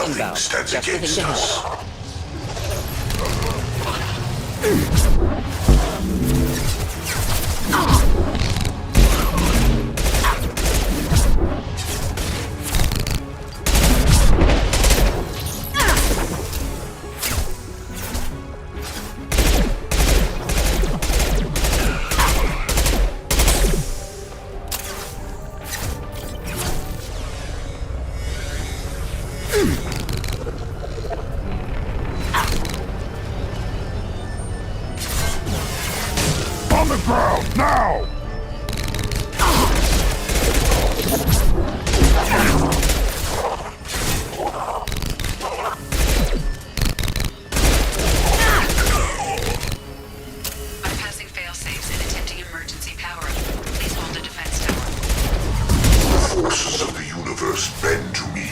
Nothing inbound. stands Just the thing against to us. handle. On the ground, now! Bypassing fail-safes and attempting emergency power-up. Please hold the defense tower. The forces of the universe bend to me.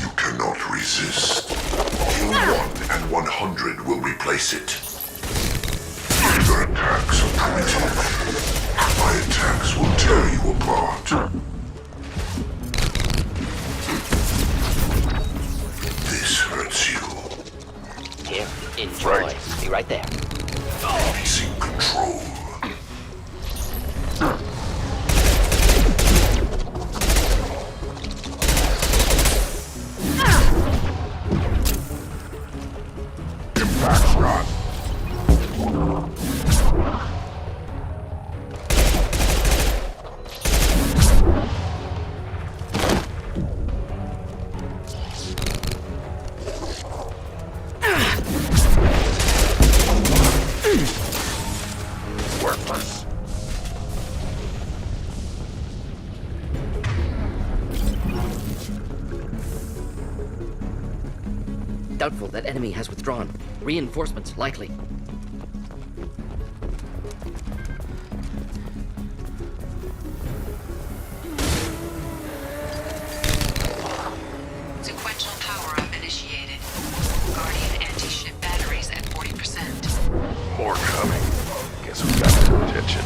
You cannot resist. Kill one and 100 will replace it. Your attacks are primitive. My attacks will tear you apart. This hurts you. Here, enjoy. Right. Be right there. Releasing control. Impact shot. Worthless. Doubtful that enemy has withdrawn. Reinforcements likely. Sequential power-up initiated. Guardian anti-ship batteries at 40%. More coming. Guess we got their attention.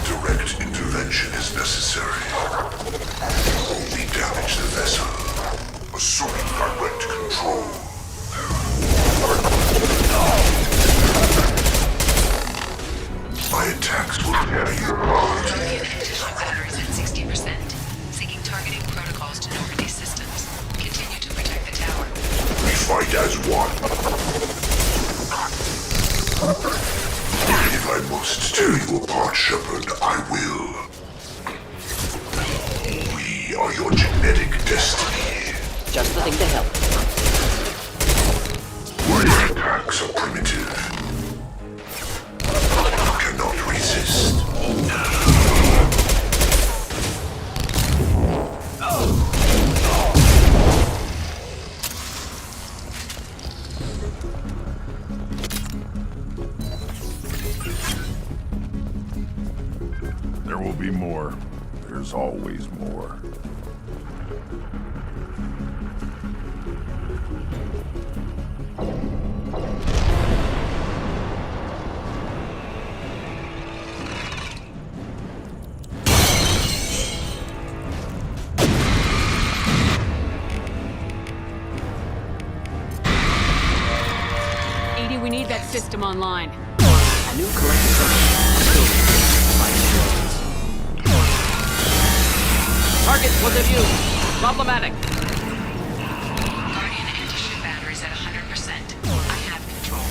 Direct intervention is necessary. Only damage the vessel. Assuming direct control. My attacks will tear you apart. Guardian anti-ship batteries at 60%. Seeking targeting protocols to Normandy systems. Continue to protect the tower. We fight as one. If I must tear you apart, Shepard, I will. We are your genetic destiny. Just the thing to help. My attacks are primitive. You cannot resist. There will be more. There's always more. Edie, we need that system online. New collective Target was of view. Problematic. Guardian anti-ship batteries at 100%. I have control.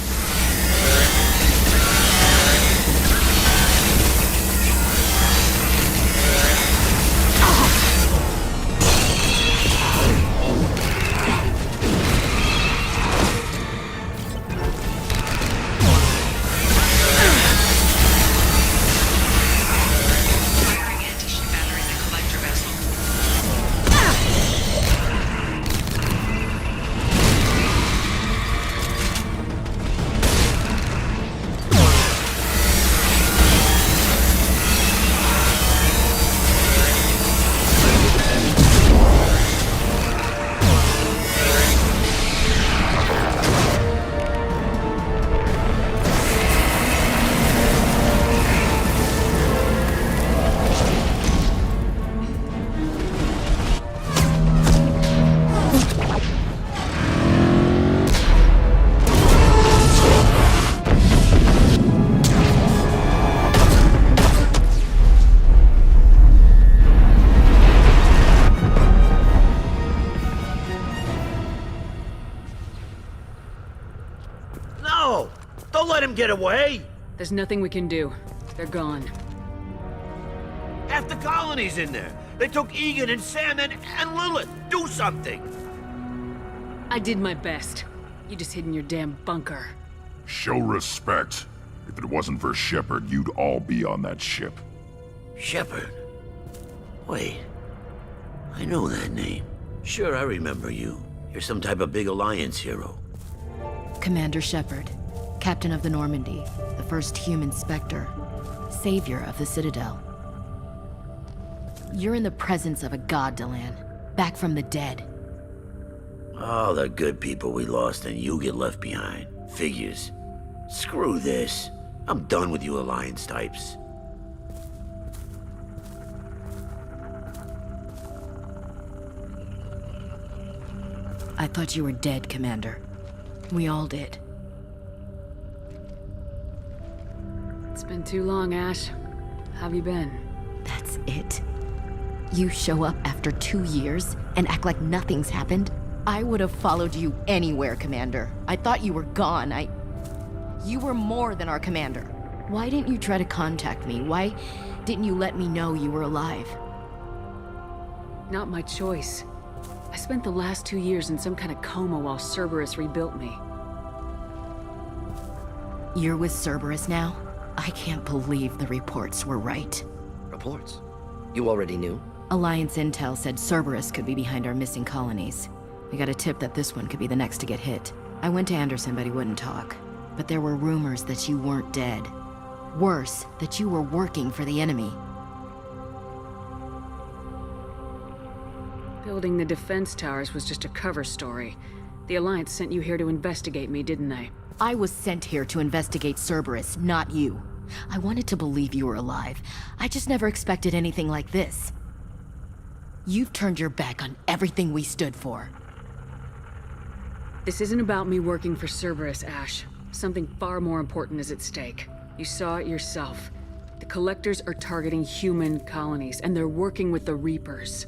Firing anti-ship batteries at collector vessel. Don't let him get away! There's nothing we can do. They're gone. Half the colony's in there. They took Egan and Sam and Lilith. Do something! I did my best. You just hid in your damn bunker. Show respect. If it wasn't for Shepard, you'd all be on that ship. Shepard? Wait. I know that name. Sure, I remember you. You're some type of big Alliance hero. Commander Shepard, Captain of the Normandy, the first human Spectre, savior of the Citadel. You're in the presence of a god, Delan, back from the dead. All the good people we lost and you get left behind. Figures. Screw this. I'm done with you Alliance types. I thought you were dead, Commander. We all did. It's been too long, Ash. How have you been? That's it? You show up after 2 years and act like nothing's happened? I would have followed you anywhere, Commander. I thought you were gone. You were more than our commander. Why didn't you try to contact me? Why didn't you let me know you were alive? Not my choice. I spent the last 2 years in some kind of coma while Cerberus rebuilt me. You're with Cerberus now? I can't believe the reports were right. Reports? You already knew? Alliance intel said Cerberus could be behind our missing colonies. We got a tip that this one could be the next to get hit. I went to Anderson, but he wouldn't talk. But there were rumors that you weren't dead. Worse, that you were working for the enemy. Building the defense towers was just a cover story. The Alliance sent you here to investigate me, didn't they? I was sent here to investigate Cerberus, not you. I wanted to believe you were alive. I just never expected anything like this. You've turned your back on everything we stood for. This isn't about me working for Cerberus, Ash. Something far more important is at stake. You saw it yourself. The Collectors are targeting human colonies, and they're working with the Reapers.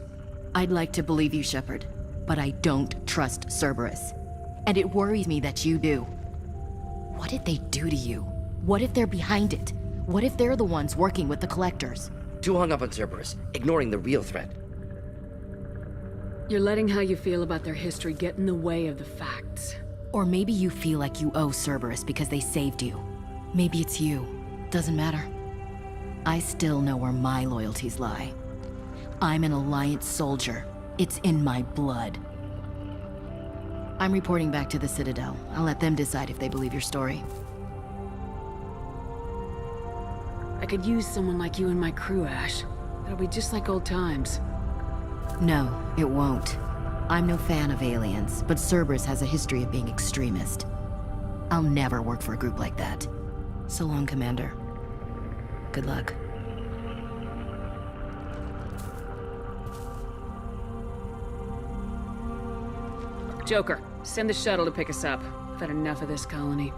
I'd like to believe you, Shepard, but I don't trust Cerberus. And it worries me that you do. What did they do to you? What if they're behind it? What if they're the ones working with the Collectors? Too hung up on Cerberus, ignoring the real threat. You're letting how you feel about their history get in the way of the facts. Or maybe you feel like you owe Cerberus because they saved you. Maybe it's you. Doesn't matter. I still know where my loyalties lie. I'm an Alliance soldier. It's in my blood. I'm reporting back to the Citadel. I'll let them decide if they believe your story. I could use someone like you in my crew, Ash. It'll be just like old times. No, it won't. I'm no fan of aliens, but Cerberus has a history of being extremist. I'll never work for a group like that. So long, Commander. Good luck. Joker, send the shuttle to pick us up. I've had enough of this colony.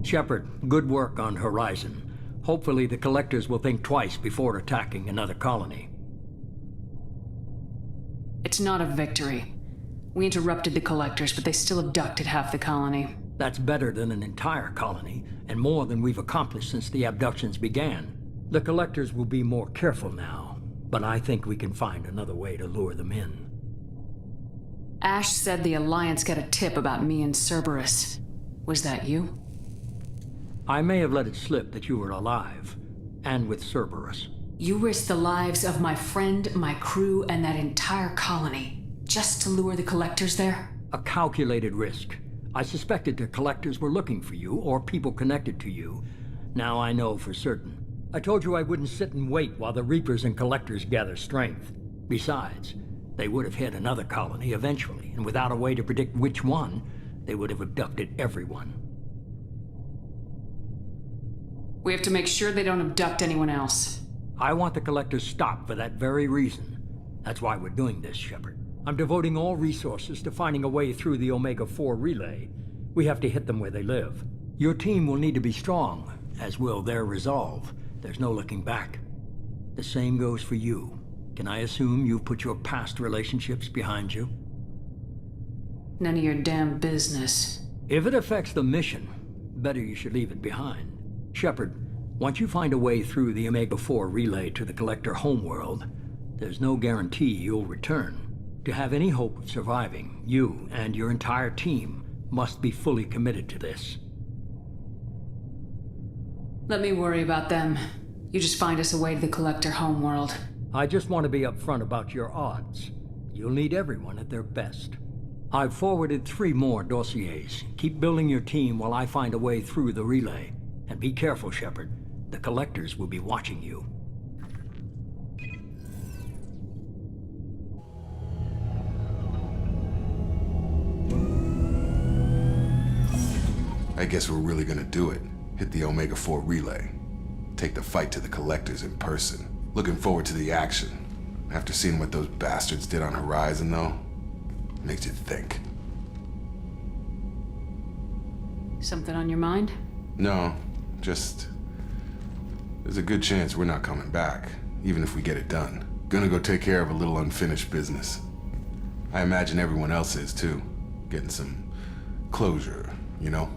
Shepard, good work on Horizon. Hopefully the Collectors will think twice before attacking another colony. It's not a victory. We interrupted the Collectors, but they still abducted half the colony. That's better than an entire colony, and more than we've accomplished since the abductions began. The Collectors will be more careful now, but I think we can find another way to lure them in. Ash said the Alliance got a tip about me and Cerberus. Was that you? I may have let it slip that you were alive, and with Cerberus. You risked the lives of my friend, my crew, and that entire colony, just to lure the Collectors there? A calculated risk. I suspected the Collectors were looking for you, or people connected to you. Now I know for certain. I told you I wouldn't sit and wait while the Reapers and Collectors gather strength. Besides, they would have hit another colony eventually, and without a way to predict which one, they would have abducted everyone. We have to make sure they don't abduct anyone else. I want the Collectors stopped for that very reason. That's why we're doing this, Shepard. I'm devoting all resources to finding a way through the Omega-4 relay. We have to hit them where they live. Your team will need to be strong, as will their resolve. There's no looking back. The same goes for you. Can I assume you've put your past relationships behind you? None of your damn business. If it affects the mission, better you should leave it behind. Shepard, once you find a way through the Omega-4 relay to the Collector homeworld, there's no guarantee you'll return. To have any hope of surviving, you and your entire team must be fully committed to this. Let me worry about them. You just find us a way to the Collector homeworld. I just want to be upfront about your odds. You'll need everyone at their best. I've forwarded 3 more dossiers. Keep building your team while I find a way through the relay. And be careful, Shepard. The Collectors will be watching you. I guess we're really gonna do it. Hit the Omega-4 relay. Take the fight to the Collectors in person. Looking forward to the action. After seeing what those bastards did on Horizon, though, makes you think. Something on your mind? No, just... there's a good chance we're not coming back, even if we get it done. Gonna go take care of a little unfinished business. I imagine everyone else is, too. Getting some closure, you know?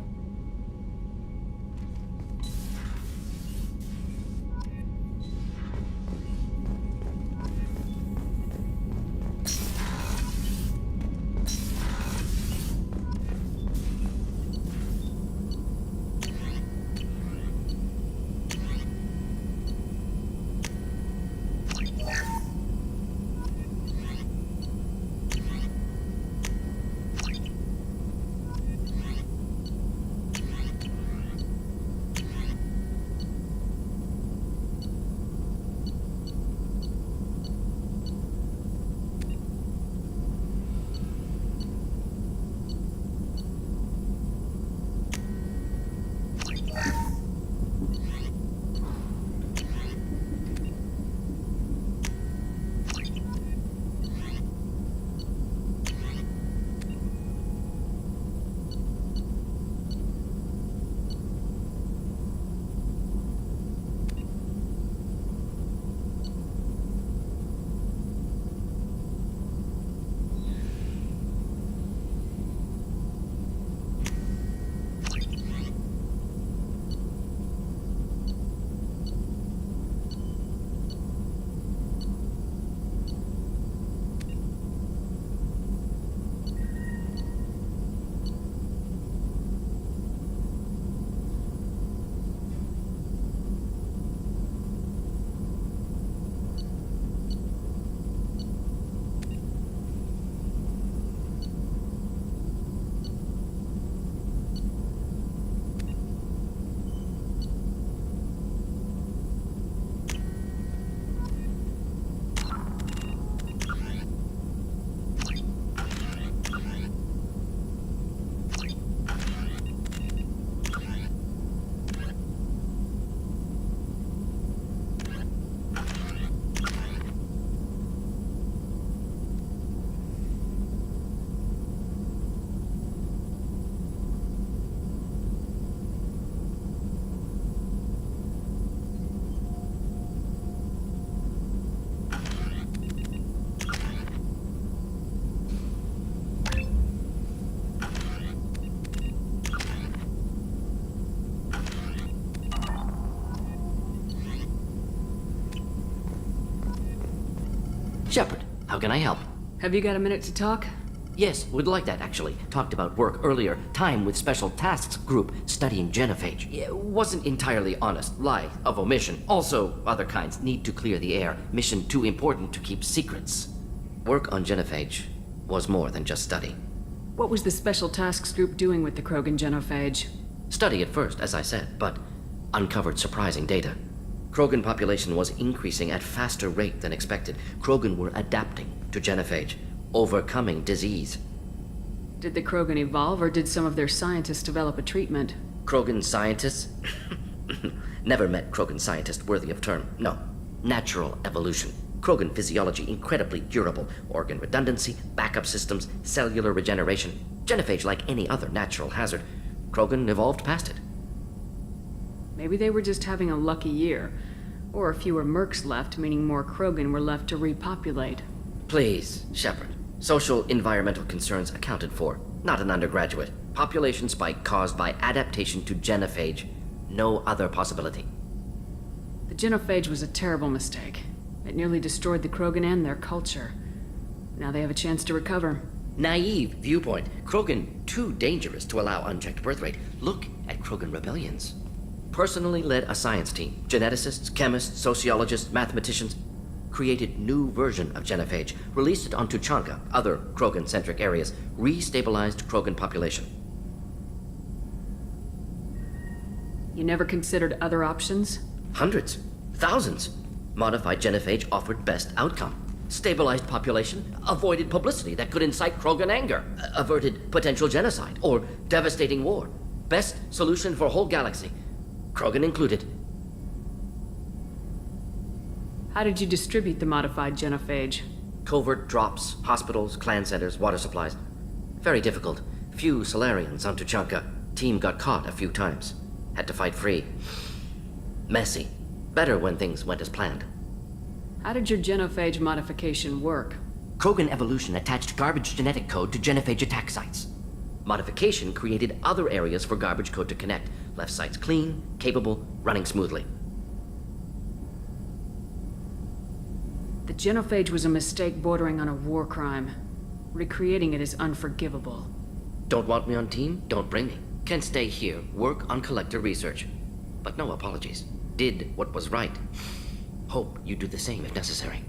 Shepard, how can I help? Have you got a minute to talk? Yes, would like that, actually. Talked about work earlier. Time with Special Tasks Group, studying genophage. Yeah, wasn't entirely honest. Lie of omission. Also, other kinds. Need to clear the air. Mission too important to keep secrets. Work on genophage was more than just study. What was the Special Tasks Group doing with the Krogan genophage? Study at first, as I said, but uncovered surprising data. Krogan population was increasing at faster rate than expected. Krogan were adapting to genophage, overcoming disease. Did the Krogan evolve, or did some of their scientists develop a treatment? Krogan scientists? Never met Krogan scientist worthy of term. No. Natural evolution. Krogan physiology incredibly durable. Organ redundancy, backup systems, cellular regeneration. Genophage like any other natural hazard. Krogan evolved past it. Maybe they were just having a lucky year. Or fewer mercs left, meaning more Krogan were left to repopulate. Please, Shepard. Social environmental concerns accounted for. Not an undergraduate. Population spike caused by adaptation to genophage. No other possibility. The genophage was a terrible mistake. It nearly destroyed the Krogan and their culture. Now they have a chance to recover. Naive viewpoint. Krogan too dangerous to allow unchecked birth rate. Look at Krogan rebellions. Personally led a science team. Geneticists, chemists, sociologists, mathematicians. Created new version of genophage. Released it on Tuchanka, other Krogan-centric areas. Restabilized Krogan population. You never considered other options? Hundreds. Thousands. Modified genophage offered best outcome. Stabilized population, avoided publicity that could incite Krogan anger, averted potential genocide or devastating war. Best solution for whole galaxy. Krogan included. How did you distribute the modified genophage? Covert drops, hospitals, clan centers, water supplies. Very difficult. Few Solarians on Tuchanka. Team got caught a few times. Had to fight free. Messy. Better when things went as planned. How did your genophage modification work? Krogan evolution attached garbage genetic code to genophage attack sites. Modification created other areas for garbage code to connect. Left sites clean, capable, running smoothly. The genophage was a mistake bordering on a war crime. Recreating it is unforgivable. Don't want me on team? Don't bring me. Can stay here, work on collector research. But no apologies. Did what was right. Hope you do the same if necessary.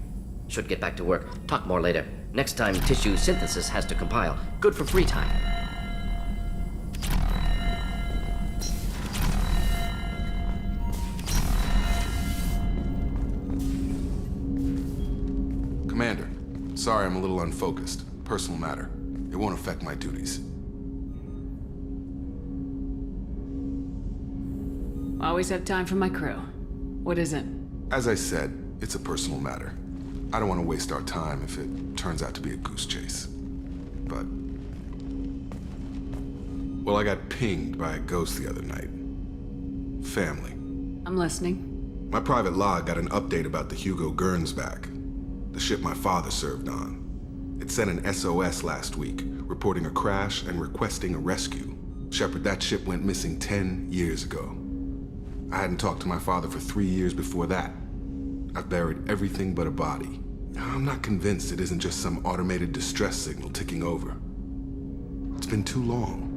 Should get back to work. Talk more later. Next time, tissue synthesis has to compile. Good for free time. Commander, sorry I'm a little unfocused. Personal matter. It won't affect my duties. Always have time for my crew. What is it? As I said, it's a personal matter. I don't want to waste our time if it turns out to be a goose chase. But... well, I got pinged by a ghost the other night. Family. I'm listening. My private log got an update about the Hugo Gernsback, the ship my father served on. It sent an SOS last week, reporting a crash and requesting a rescue. Shepard, that ship went missing 10 years ago. I hadn't talked to my father for 3 years before that. I've buried everything but a body. I'm not convinced it isn't just some automated distress signal ticking over. It's been too long.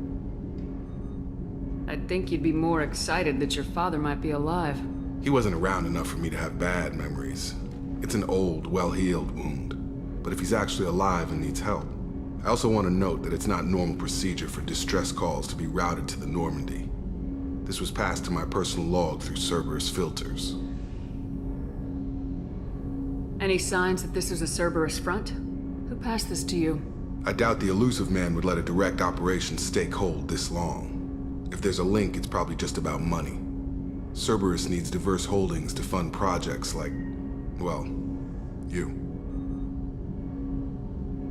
I'd think you'd be more excited that your father might be alive. He wasn't around enough for me to have bad memories. It's an old, well-healed wound. But if he's actually alive and needs help, I also want to note that it's not normal procedure for distress calls to be routed to the Normandy. This was passed to my personal log through Cerberus filters. Any signs that this is a Cerberus front? Who passed this to you? I doubt the elusive man would let a direct operation stake hold this long. If there's a link, it's probably just about money. Cerberus needs diverse holdings to fund projects like, well, you.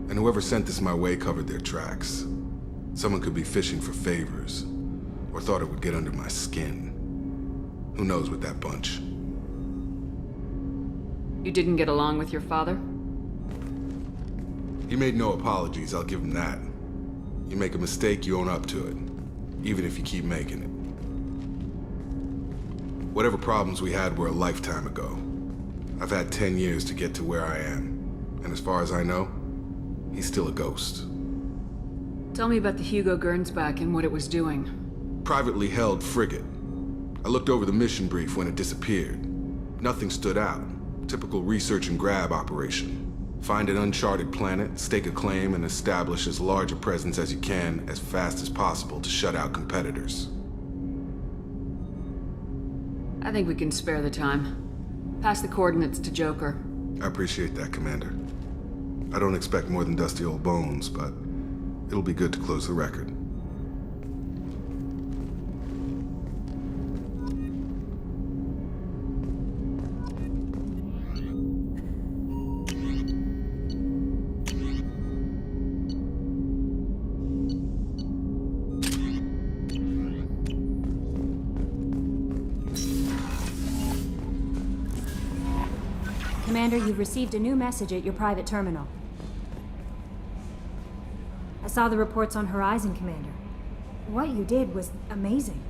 And whoever sent this my way covered their tracks. Someone could be fishing for favors, or thought it would get under my skin. Who knows with that bunch? You didn't get along with your father? He made no apologies, I'll give him that. You make a mistake, you own up to it. Even if you keep making it. Whatever problems we had were a lifetime ago. I've had 10 years to get to where I am. And as far as I know, he's still a ghost. Tell me about the Hugo Gernsback and what it was doing. Privately held frigate. I looked over the mission brief when it disappeared. Nothing stood out. Typical research and grab operation. Find an uncharted planet, stake a claim, and establish as large a presence as you can as fast as possible to shut out competitors. I think we can spare the time. Pass the coordinates to Joker. I appreciate that, Commander. I don't expect more than dusty old bones, but it'll be good to close the record. Commander, you've received a new message at your private terminal. I saw the reports on Horizon, Commander. What you did was amazing.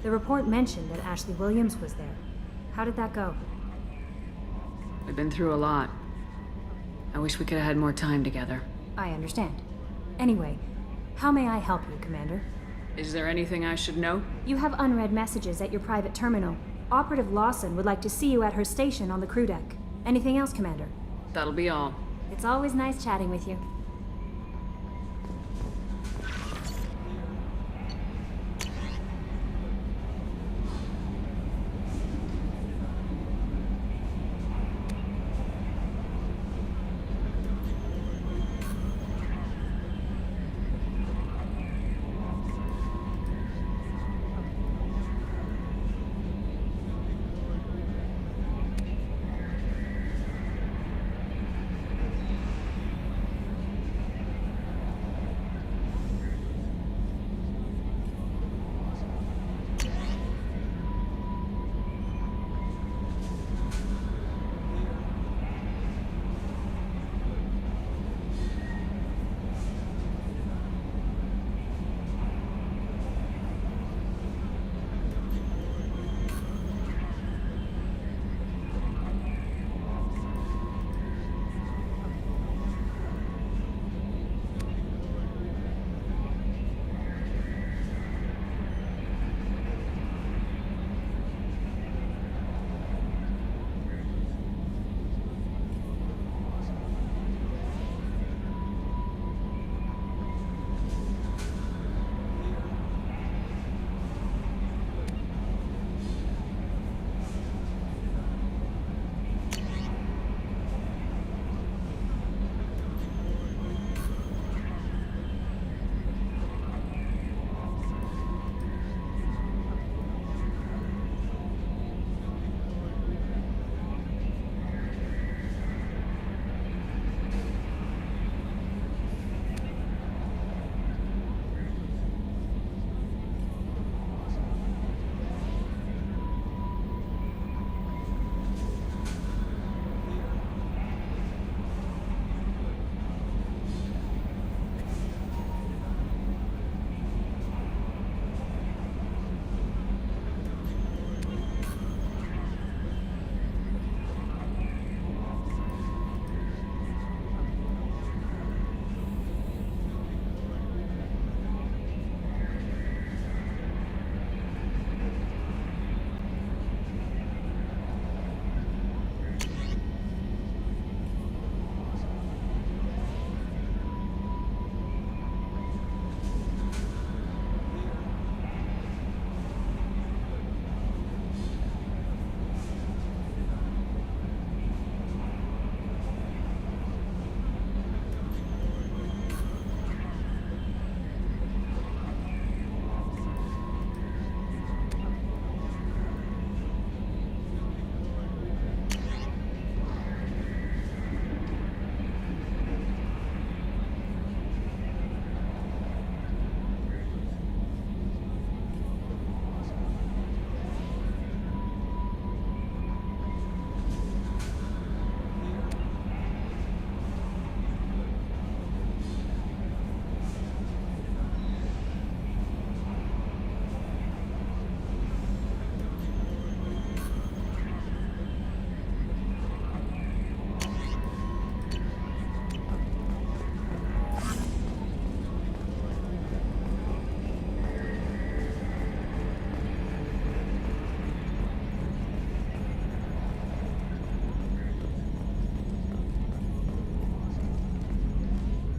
The report mentioned that Ashley Williams was there. How did that go? We've been through a lot. I wish we could have had more time together. I understand. Anyway, how may I help you, Commander? Is there anything I should know? You have unread messages at your private terminal. Operative Lawson would like to see you at her station on the crew deck. Anything else, Commander? That'll be all. It's always nice chatting with you.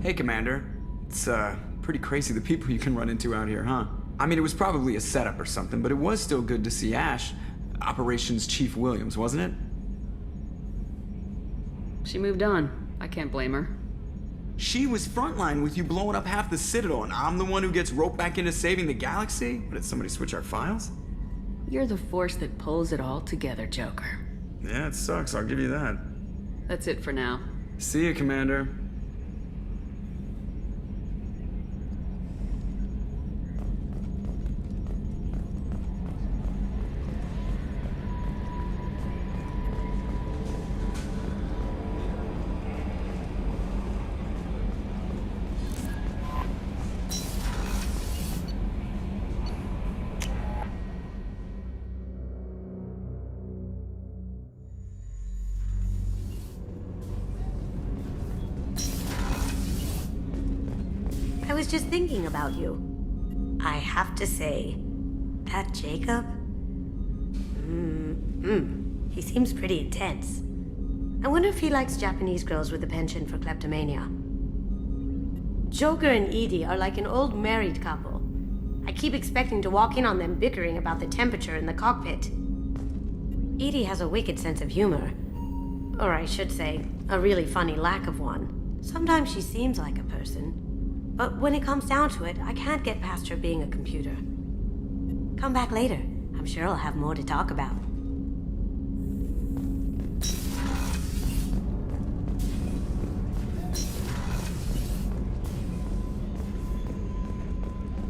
Hey, Commander. It's, pretty crazy the people you can run into out here, huh? I mean, it was probably a setup or something, but it was still good to see Ash. Operations Chief Williams, wasn't it? She moved on. I can't blame her. She was frontline with you blowing up half the Citadel, and I'm the one who gets roped back into saving the galaxy? Or did somebody switch our files? You're the force that pulls it all together, Joker. Yeah, it sucks, I'll give you that. That's it for now. See you, Commander. I was just thinking about you. I have to say, that Jacob? He seems pretty intense. I wonder if he likes Japanese girls with a penchant for kleptomania. Joker and Edie are like an old married couple. I keep expecting to walk in on them bickering about the temperature in the cockpit. Edie has a wicked sense of humor. Or I should say, a really funny lack of one. Sometimes she seems like a person. But when it comes down to it, I can't get past her being a computer. Come back later. I'm sure I'll have more to talk about.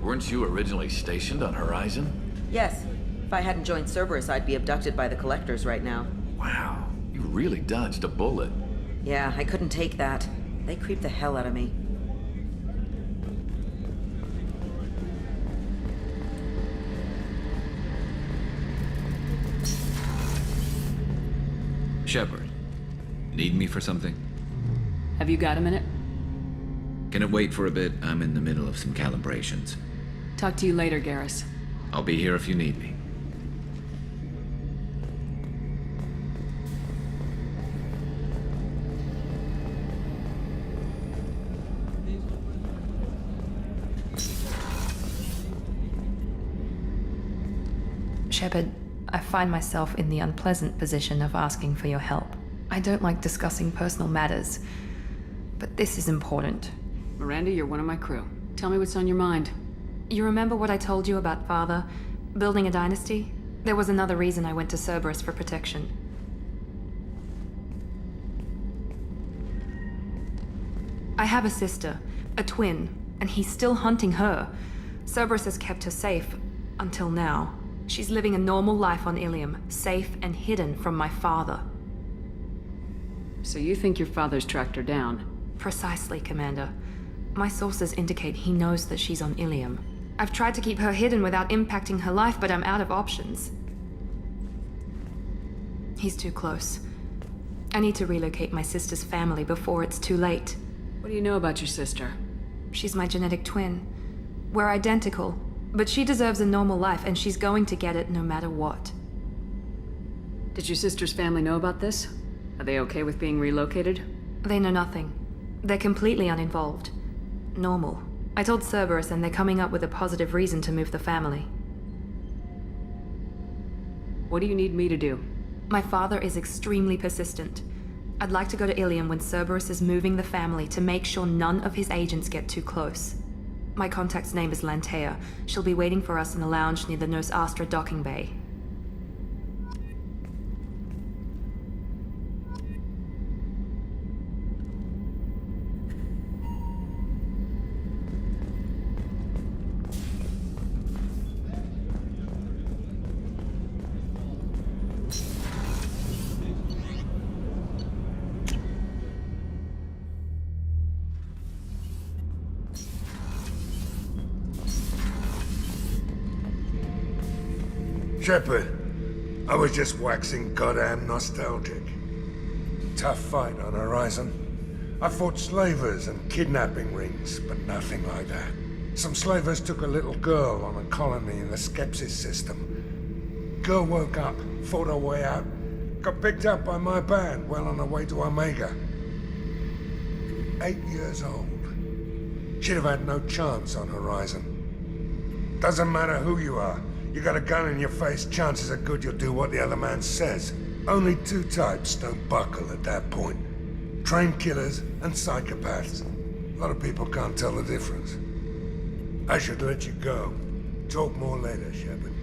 Weren't you originally stationed on Horizon? Yes. If I hadn't joined Cerberus, I'd be abducted by the Collectors right now. Wow, you really dodged a bullet. Yeah, I couldn't take that. They creeped the hell out of me. Shepard, need me for something? Have you got a minute? Can it wait for a bit? I'm in the middle of some calibrations. Talk to you later, Garrus. I'll be here if you need me. Shepard, I find myself in the unpleasant position of asking for your help. I don't like discussing personal matters, but this is important. Miranda, you're one of my crew. Tell me what's on your mind. You remember what I told you about Father? Building a dynasty? There was another reason I went to Cerberus for protection. I have a sister, a twin, and he's still hunting her. Cerberus has kept her safe, until now. She's living a normal life on Ilium, safe and hidden from my father. So you think your father's tracked her down? Precisely, Commander. My sources indicate he knows that she's on Ilium. I've tried to keep her hidden without impacting her life, but I'm out of options. He's too close. I need to relocate my sister's family before it's too late. What do you know about your sister? She's my genetic twin. We're identical, but she deserves a normal life, and she's going to get it no matter what. Did your sister's family know about this? Are they okay with being relocated? They know nothing. They're completely uninvolved. Normal. I told Cerberus, and they're coming up with a positive reason to move the family. What do you need me to do? My father is extremely persistent. I'd like to go to Ilium when Cerberus is moving the family to make sure none of his agents get too close. My contact's name is Lantea. She'll be waiting for us in the lounge near the Nos Astra docking bay. Shepard, I was just waxing goddamn nostalgic. Tough fight on Horizon. I fought slavers and kidnapping rings, but nothing like that. Some slavers took a little girl on a colony in the Skepsis system. Girl woke up, fought her way out, got picked up by my band well on her way to Omega. 8 years old. She'd have had no chance on Horizon. Doesn't matter who you are. You got a gun in your face, chances are good you'll do what the other man says. Only two types don't buckle at that point. Trained killers and psychopaths. A lot of people can't tell the difference. I should let you go. Talk more later, Shepard.